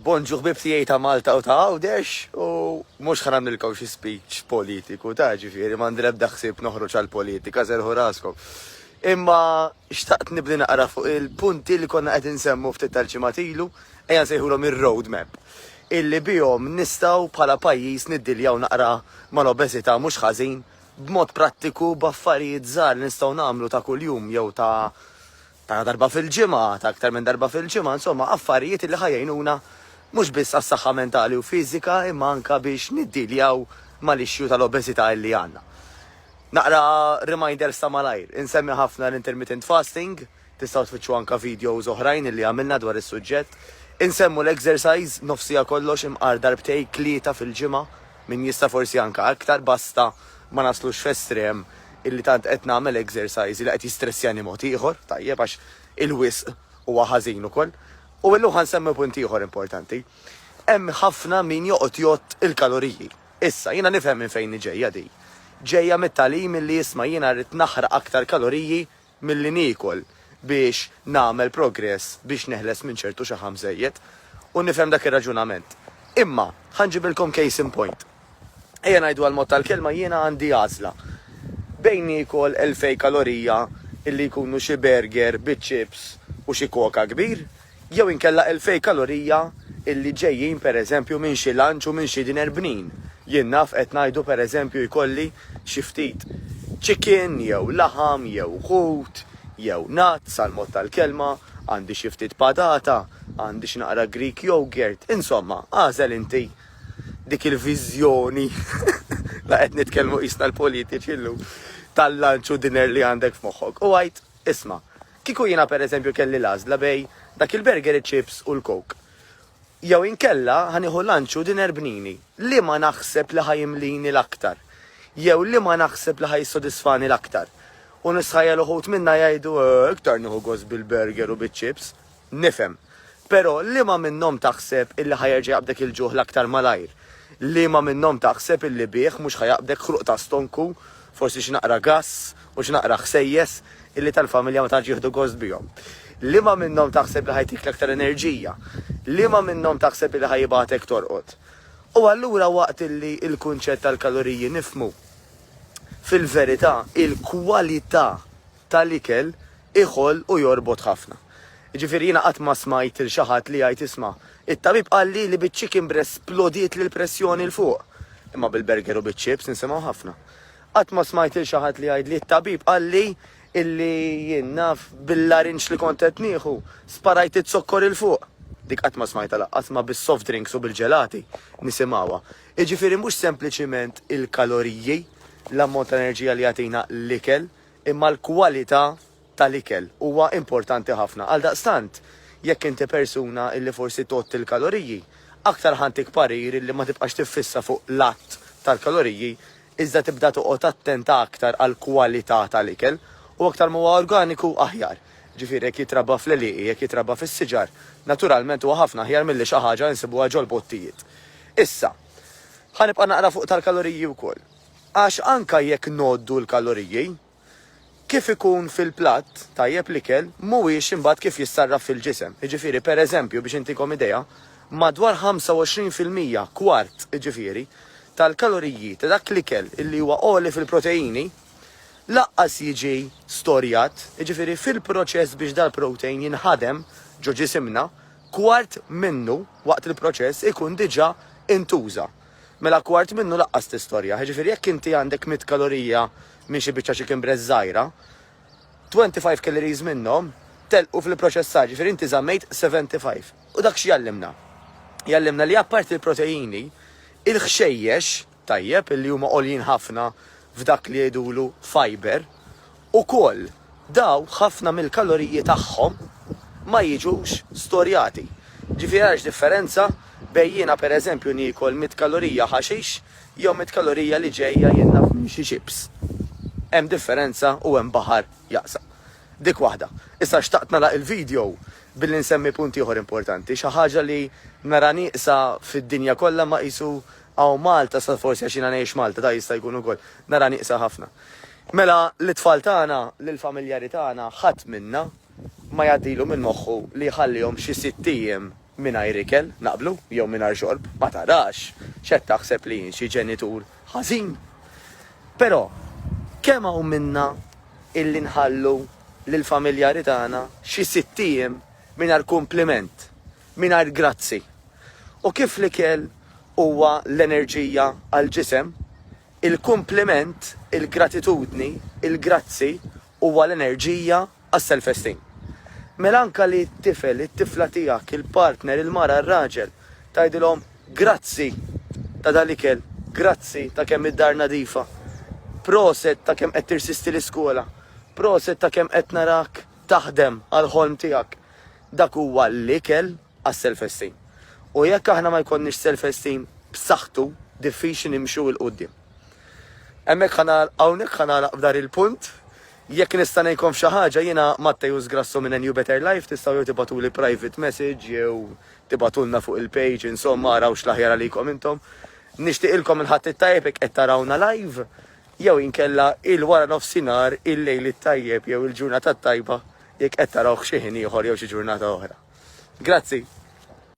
bonġu ħbib tiegħi ta' Malta u ta' Għawdex u mhux ħanamlilkom xi speech politiku ta' ġifieri m'għandi l-ebda ħsieb noħroġ għall-politika żerħu raskom. Imma xtaqt nibdi naqra fuq il-punti li konna qed insemmu ftit tal-ġimgħat ilu ejja nsejħulhom ir-road map. Illi bihom nistgħu bħala pajjiż niddiljaw naqra mal-obeżità mhux ħażin b'mod prattiku b'affarijiet żgħar nistgħu nagħmlu ta' kuljum jew ta' darba fil-ġimgħa, ta' aktar minn darba fil-ġimgħa, insomma affarijiet li ħajjejnuna mhux biss għas-saħħa mentali u fiżika imma anke biex niddiljaw mal-ixju tal-obeżità li għandna. Naqra reminders ta' malajr, insemmi ħafna l-intermittent fasting, tistgħu tfittxu anke videos oħrajn li għamilna dwar is-suġġett. Insemmu l-exercise nofsija kollox imqar darbtej 3 fil-ġimgħa, min jista' forsi anke aktar basta ma naslux f'estrem illi tant qed nagħmel exercise li qed jistressjani mod ieħor, tajjeb għax il-wisq huwa ħażin ukoll. U illum ħansemmi punt ieħor importanti. Hemm ħafna min joqgħod jgħod il-kaloriji. Issa jiena nifhem minn fejn ġejja di. Ġejja mit-tagħlim milli jisma' jiena rrid naħraq aktar kaloriji milli niekol biex nagħmel progress biex neħles minn ċertu xi ħamżejjed u nifhem dak ir-raġunament. Imma ħanġibilkom case in point. Ejja ngħidu għal-mod tal-kelma jiena għandi għażla bejn niekol 2000 kalorija illi jkunu xi burger, bit-chips u xi koka kbir, jew inkella 2000 kalorija illi ġejjin pereżempju minn xi lunch u minn xi diner bnin. Jien naf qed ngħidu pereżempju jkolli xi ftit chicken jew laħam jew ħut jew nuts għal-mod tal-kelma, għandi xi ftit patata, għandi xi naqra Greek yogurt, insomma, għażel inti dik il-viżjoni la qed nitkellmu qisna l-politiċi llum tal-lunch u dinner li għandek f'moħħok. U għajt, isma', kieku jiena pereżempju kelli l-għażla bej dak il-burger, il-chips u l-coke. Jew inkella ħanieħu lunch u dinner bnini, li ma naħseb li ħajimlini l-aktar, jew li ma naħseb li ħajsodisfani l-aktar. U nisħajja l-uħut minna jgħidu iktar nieħu gost bil-burger u bil-chips, nifhem. Però li ma minnhom taħseb illi ħajerġa' jaqbdek il-ġuħ l-aktar malajr. Li ma minnhom taħseb illi bih mhux ħajaqbdek ħruq ta' stonku, forsi x'naqra gass u x'naqra ħsejjes illi tal-familja ma taġ jieħdu gost bihom. Li ma minnhom taħseb li ħajtik l-aktar enerġija, li ma minnhom taħseb li ħajbatek torqod. U allura waqt illi il-kunċett tal-kaloriji nifmu. Fil-verità, il-kwalità tal-ikel iħol u jorbot ħafna. Ġifieri jiena qatt ma smajt il xi ħadd li jgħid isma' it-tabib qal li biċ-chicken breast splodiet lill-pressjoni l fuq. Imma bil-burger u biċ-chips nisimgħu ħafna. Qatt ma smajt il xi ħadd li jgħid li t-tabib qal li illi jien naf bil-larinx li kont qed nieħu sparajt it-sokkor il fuq. Dik qatt ma smajta laqqas ma bis-soft drinks u bil-ġelati nisimgħuha. Jiġifieri mhux sempliċiment il-kaloriji, l-ammont ta' enerġija li jagħtina l-ikel, imma l-kwalità tal-ikel huwa importanti ħafna. Għaldaqstant, jekk inti persuna illi forsi tot il-kaloriji, aktar ħantik parir illi ma tibqax tiffissa fuq l-att tal-kaloriji, iżda tibda toqgħod attenta aktar għal kwalità tal-ikel u aktar ma huwa organiku aħjar. Ġifieri jekk jitrabba fl-eliqi, jekk jitrabba fis-siġar, naturalment huwa ħafna aħjar milli xi ħaġa insibuha ġol bottijiet. Issa, ħanibqa' naqra fuq tal-kaloriji wkoll. Għax anka jekk noddu l-kaloriji, kif ikun fil-platt tajjeb l-ikel mhuwiex imbagħad kif jissarraf fil-ġisem. Jiġifieri pereżempju biex intikom idea, madwar 25% kwart jiġifieri tal-kaloriji ta' dak l-ikel illi huwa għoli fil-proteini laqqas jiġi storjat, jiġifieri fil-proċess biex dal-protein jinħadem ġo ġisimna, kwart minnu waqt il-proċess ikun diġà intuża. Mela kwart minnu laqqas tistorja, jiġifieri jekk inti għandek 100 kalorija minn xi biċċa chicken breast żgħira, 25 calories minnhom telqu fil-proċessar, ġifieri inti żammejt 75. U dak x'jallimna? Jallimna li apparti il-proteini, il-ħxejjex tajjeb illi huma għoljin ħafna f'dak li jgħidulu fiber, ukoll daw ħafna mill-kaloriji tagħhom ma jiġux storjati. Ġifieri għax differenza bejn jiena pereżempju niekol 100 kalorija ħaxix jew 100 kalorija li ġejja jiena xi chips. Hemm differenza u hemm baħar jaqsa. Dik waħda. Issa xtaqt nagħlaq il-video billi nsemmi punti oħra importanti, xi ħaġa li nara nieqsa fid-dinja kollha ma qisu għaw Malta sa forsi għax jiena ngħix Malta da jista' jkun ukoll nara nieqsa ħafna. Mela l-tfal tagħna, lill-familjari tagħna ħadd minna ma jgħaddilu minn moħħu li jħallihom xi 6 ijiem mingħajr ikel, naqblu, jew mingħajr xorb, ma tarax x'qed taħseb li xi ġenitur ħażin. Però kemm hawn minna illi nħallu lill-familjari tagħna xi 6 ijiem mingħajr kumpliment, mingħajr grazzi. U kif l-ikel huwa l-enerġija għall-ġisem, il-kumpliment, il-gratitudni, il-grazzi huwa l-enerġija għas-self-esteem. Mela anka li t-tifel, it-tifla tiegħek, il-partner, il-mara, ir-raġel, tgħidilhom grazzi ta' dal-ikel, grazzi ta' kemm id-dar nadifa, proset ta' kemm qed tirsisti l-iskola, proset ta' kemm qed narak taħdem għall-ħolm tiegħek. Dak huwa l-ikel għas-self-esteem. U jekk aħna ma jkollniex self-esteem b'saħħtu, diffiċli nimxu il qudiem. Hawnhekk ħanagħlaq b'dar il-punt. Jekk nista' ngħidkom xi ħaġa, jiena Mattejus Grasso minn New Better Life, tistgħu jew tibatuli private message jew tibatulna fuq il-page, insomma araw x'l-aħjar għalikom intom. Nixtieqilkom inħadd it-tajjeb jekk qed tarawna live, jew inkella il-wara nofsinhar, il-lejl it-tajjeb jew il-ġurnata tajba jekk qed tarawh xi ħin ieħor jew xi ġurnata oħra. Grazzi.